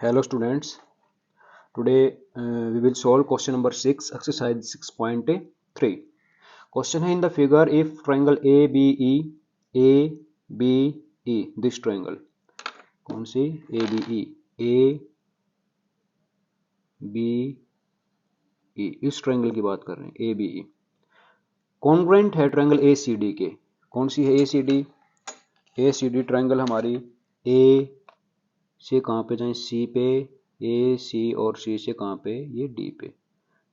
Hello students, today we will solve question number 6, exercise 6.3. Question है in the figure if triangle ABE, this triangle, कौन सी ABE, इस triangle की बात कर रहे हैं ABE, कॉन्ग्रुएंट है ट्रायंगल ACD के, कौन सी है ACD ट्रायंगल हमारी A से कहाँ पे जाएं C पे, A C और C से कहाँ पे, ये D पे,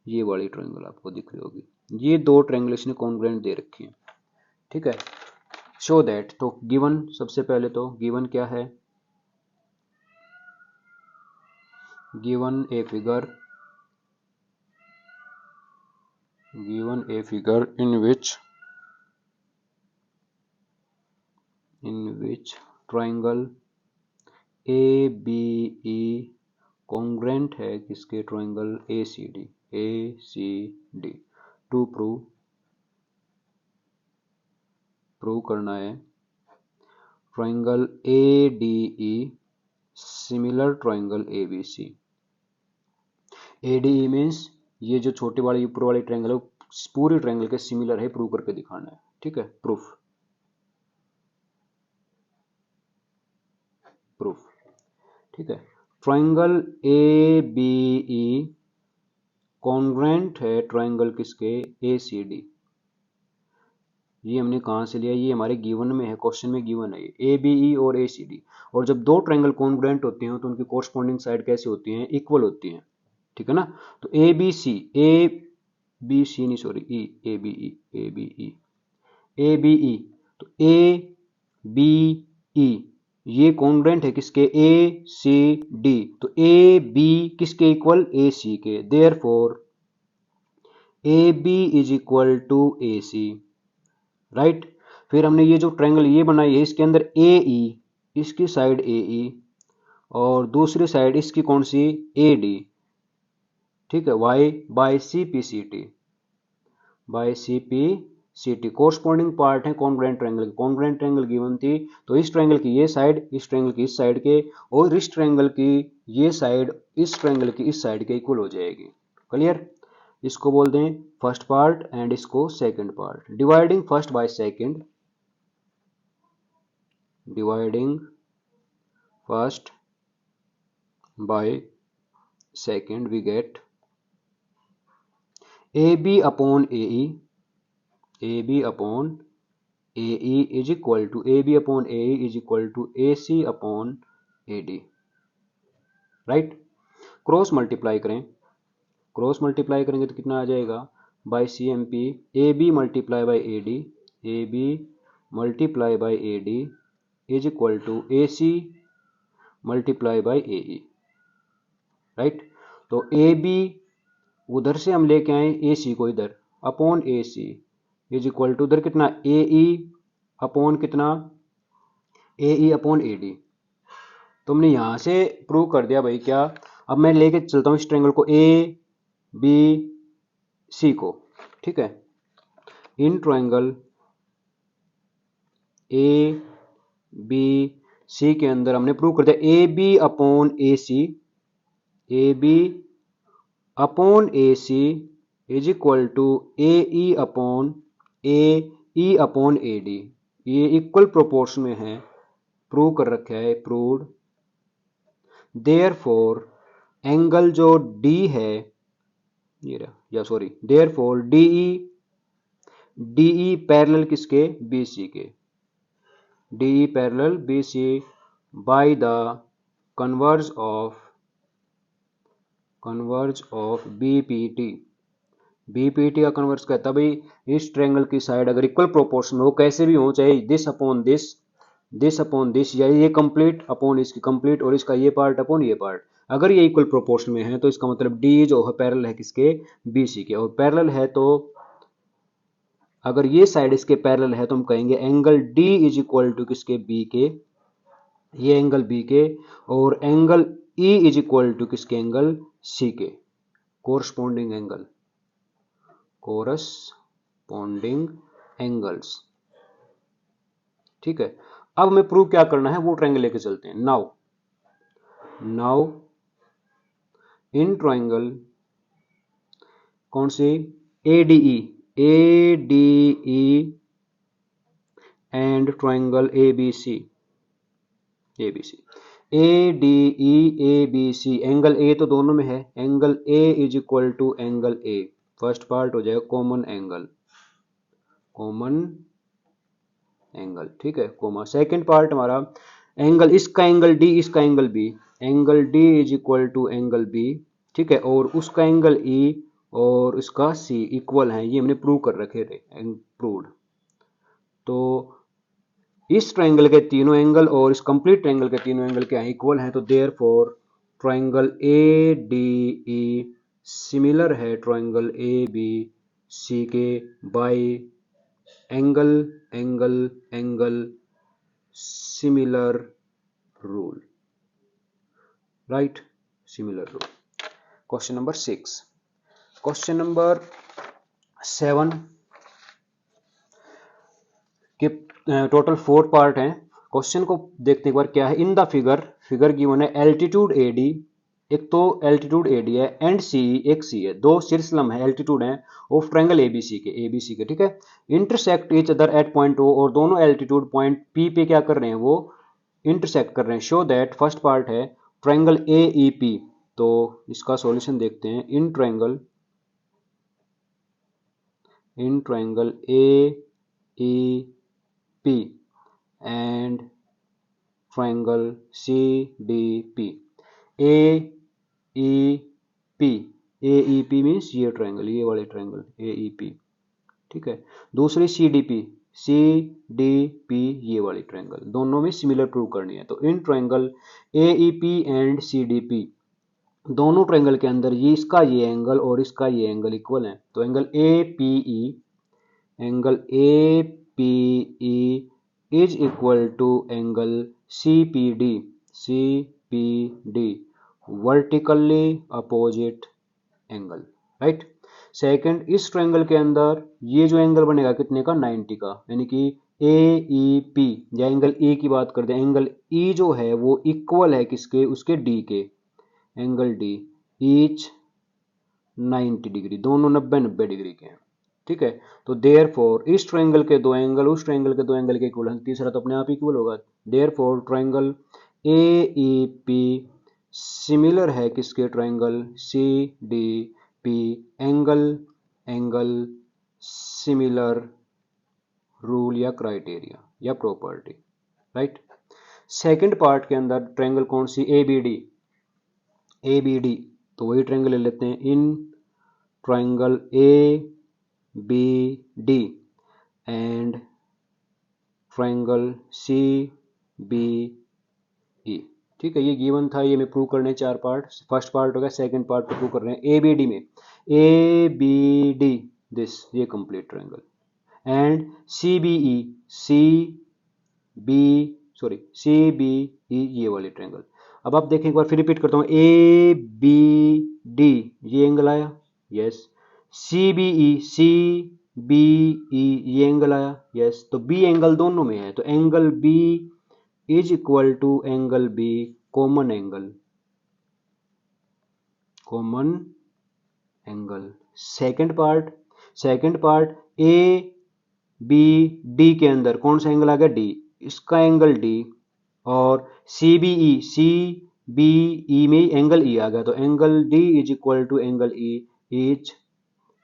ये वाली ट्रायंगल आपको दिख रही होगी। ये दो ट्रायंगल इसने कॉन्ग्रुएंट दे रखी हैं, ठीक है। शो दैट, तो गिवन, सबसे पहले तो गिवन क्या है, given a figure in which triangle ABE congruent है किसके, ट्रायंगल ACD टू प्रूव करना है triangle ADE similar triangle ABC। ADE means ये जो छोटी वाली ऊपर वाली ट्रायंगल है पूरी ट्रायंगल के सिमिलर है, प्रूव करके दिखाना है, ठीक है। प्रूफ, ठीक है। ट्रायंगल ABE कॉन्ग्रुएंट है ट्रायंगल किसके, ACD। ये हमने कहाँ से लिया, ये हमारे गिवन में है, क्वेश्चन में गिवन है ये ABE और ACD। और जब दो ट्रायंगल कॉन्ग्रुएंट होते हैं तो उनकी कोरस्पॉन्डिंग साइड कैसे होती हैं, इक्वल होती हैं, ठीक है ना। तो ABE तो ABE ये कॉन्ग्रुएंट है किसके, ACD, तो AB किसके इक्वल, AC के, therefore AB is equal to AC, right. फिर हमने ये जो ट्रायंगल ये बनाई है इसके अंदर AE, इसकी साइड AE और दूसरी साइड इसकी कौन सी, AD, ठीक है। Y by CPCT corresponding part है कॉन्ग्रुएंट ट्रायंगल की। कॉन्ग्रुएंट ट्रायंगल गिवन थी तो इस ट्रायंगल की ये साइड इस ट्रायंगल की इस साइड के और इस ट्रायंगल की ये साइड इस ट्रायंगल की इस साइड के इक्वल हो जाएगी। क्लियर, इसको बोल दें फर्स्ट पार्ट एंड इसको second part. Dividing first by second, dividing first by second we get AB upon AE, AB upon AE is equal to AB upon AE is equal to AC upon AD, right. Cross multiply करें, cross multiply करेंगे तो कितना आ जाएगा, by CMP AB multiply by AD, AB multiply by AD is equal to AC multiply by AE, right. तो AB उधर से हम लेके आए AC को इधर, upon AC is equal to उधर कितना, AE अपॉन कितना, AE अपॉन AD। तो हमने यहां से प्रूव कर दिया भाई क्या। अब मैं लेके चलता हूं इस ट्रायंगल को ABC को, ठीक है। इन ट्रायंगल ABC के अंदर हमने प्रूव कर दिया AB upon AC, AB upon AC is equal to AE upon AD। ये इक्वल प्रोपोर्शन में है, प्रूव कर रखा है, प्रूव्ड। देयरफॉर एंगल जो D है ये रहा, या सॉरी, देयरफॉर DE पैरेलल किसके, BC के, DE parallel BC by the converse of BPT का कन्वर्स कहता है भाई इस ट्रायंगल की साइड अगर इक्वल प्रोपोर्शन में हो, कैसे भी हो, चाहे दिस अपॉन दिस या ये कंप्लीट अपॉन इसकी कंप्लीट और इसका ये पार्ट अपॉन ये पार्ट, अगर ये इक्वल प्रोपोर्शन में है तो इसका मतलब D जो है पैरेलल है किसके, BC के। और पैरेलल है तो अगर ये साइड इसके पैरेलल है तो हम कहेंगे angle D is equal to किसके, B के, ये एंगल B के, और angle E is equal to किसके, एंगल C के, कोरस्पॉन्डिंग एंगल्स, ठीक है। अब हमें प्रूव क्या करना है वो ट्रायंगल लेके चलते हैं। नाउ इन ट्राइंगल कौन सी, ADE, ADE and triangle ABC, ABC, ADE ABC, angle A तो दोनों में है, angle A is equal to angle A, first part हो जाएगा कॉमन एंगल, कॉमन एंगल, ठीक है, कोमा। सेकंड पार्ट हमारा एंगल, इसका एंगल D, इसका angle B, angle D is equal to angle B, ठीक है, और उसका एंगल E और इसका C इक्वल है, ये हमने प्रूव कर रखे थे, प्रूव्ड। तो इस ट्रायंगल के तीनों एंगल और इस कंप्लीट ट्रायंगल के तीनों एंगल क्या है, इक्वल हैं, तो देयरफॉर ट्रायंगल ADE सिमिलर है ट्रायंगल ABC के bye angle angle angle similar rule, right, similar rule. Question number 6। Question number 7 के टोटल 4 पार्ट हैं। क्वेश्चन को देखते एक बार क्या है। In the figure, figure given है एल्टीट्यूड AD, एक तो एल्टीट्यूड AD है, एंड CE एक C है, दो शीर्षलंब है, एल्टीट्यूड है ऑफ ट्रायंगल ABC के, ठीक है, intersect each other at point O, और दोनों एल्टीट्यूड पॉइंट P पे क्या कर रहे हैं, वो इंटरसेक्ट कर रहे हैं। शो दैट, फर्स्ट पार्ट है ट्रायंगल AEP, तो इसका सॉल्यूशन देखते हैं। इन triangle AEP and triangle CDP, AEP means ये ट्रायंगल, ये वाले ट्रायंगल AEP, ठीक है, दूसरी CDP ये वाली ट्रायंगल, दोनों में सिमिलर प्रूव करनी है। तो in triangle AEP and CDP, दोनों ट्रायंगल के अंदर ये इसका ये एंगल और इसका ये एंगल इक्वल है, तो angle APE is equal to angle CPD vertically opposite angle, right. Second, इस ट्रायंगल के अंदर ये जो एंगल बनेगा कितने का, 90 का, यानी कि AEP या एंगल E की बात करते हैं, एंगल E जो है वो इक्वल है किसके, उसके D के, एंगल D ईच 90 डिग्री, दोनों 90 डिग्री के हैं, ठीक है। तो देयरफॉर इस ट्रायंगल के दो एंगल उस ट्रायंगल के दो एंगल के इक्वल है, तीसरा तो अपने आप इक्वल होगा। देयरफॉर ट्रायंगल AEP सिमिलर है किसके, triangle CDP, angle angle similar rule या क्राइटेरिया या प्रॉपर्टी, राइट। सेकंड पार्ट के अंदर ट्रायंगल कौन सी, ABD, तो वही ट्रायंगल ले लेते हैं। In triangle ABD and triangle CBE, ठीक है, ये गिवन था, ये मैं प्रूव करने 4 पार्ट, फर्स्ट पार्ट हो गया, सेकंड पार्ट प्रूव कर रहे हैं। ABD में ABD दिस, ये कंप्लीट ट्रायंगल, एंड CBE ये वाली ट्रायंगल। अब आप देखें एक बार फिर रिपीट करता हूँ, ABD ये एंगल आया, यस, CBE ये एंगल आया, यस, तो B एंगल दोनों में है, तो angle B is equal to angle B common angle, second part ABD के अंदर कौन सा एंगल आ गया, D, इसका एंगल D, और CBE में एंगल E आ गया, तो angle D is equal to angle E is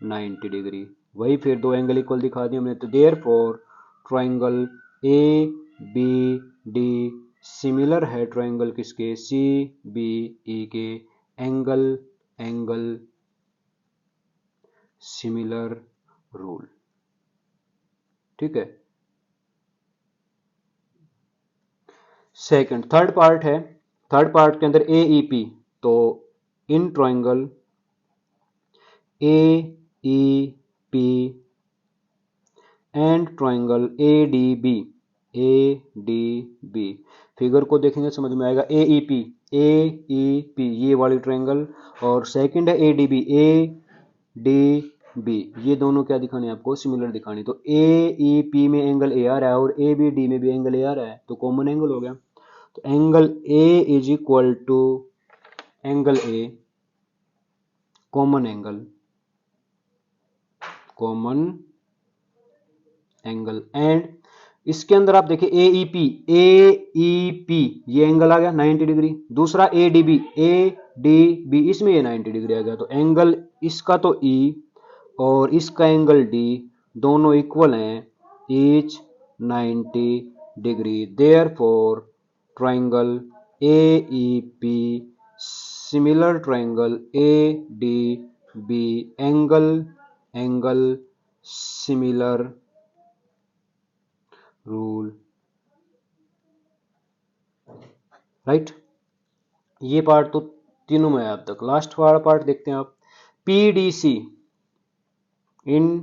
90 degree, वही फिर दो एंगल इक्वल दिखा दिए हमने। तो देयरफॉर ट्रायंगल ABD सिमिलर है ट्रायंगल किसके, CBE के, एंगल एंगल सिमिलर रूल, ठीक है। सेकंड, थर्ड पार्ट है, थर्ड पार्ट के अंदर AEP, तो in triangle AEP and triangle ADB, figure को देखेंगे समझ में आएगा। AEP ये वाली ट्रायंगल, और सेकंड है ADB, ये दोनों क्या दिखाने आपको, सिमिलर दिखाने। तो AEP में एंगल A आ रहा है और ABD में भी एंगल A आ रहा है, तो कॉमन एंगल हो गया। तो angle A is equal to angle A common angle and इसके अंदर आप देखिए एईपी ये एंगल आ गया 90 डिग्री। दूसरा एडीबी इसमें ये 90 डिग्री आ गया। तो एंगल इसका तो ई और इसका एंगल डी दोनों इक्वल हैं, each 90 degree. Therefore triangle AEP similar triangle ADB angle similar rule, right. ये पार्ट तो तीनों में अब तक। लास्ट वाला पार्ट देखते हैं आप। PDC in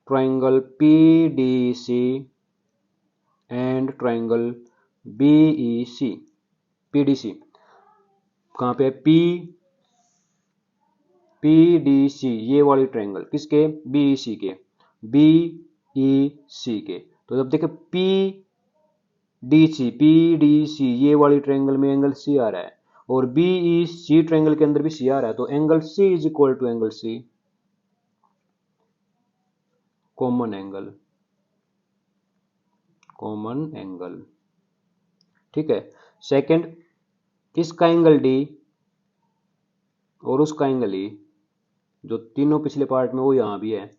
triangle PDC and triangle BEC. PDC कहां पे? पीडीसी ये वाली ट्राइंगल किसके? बीईसी के। बीईसी के। तो जब देखे पीडीसी ये वाली ट्रायंगल में एंगल सी आ रहा है और बीईसी ट्रायंगल के अंदर भी सी आ रहा है, तो angle C is equal to angle C, common angle. ठीक है। सेकंड, इसका एंगल डी और उसका एंगल ई, जो तीनों पिछले पार्ट में वो यहां भी है,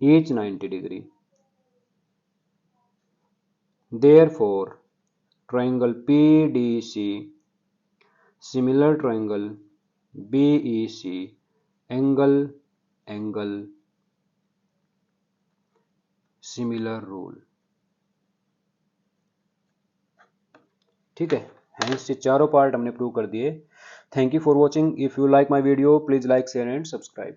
each 90 degree. Therefore triangle PDC similar triangle BEC angle similar rule. ठीक है। हैंस ये चारों पार्ट हमने प्रूव कर दिए। Thank you for watching. If you like my video please like share and subscribe.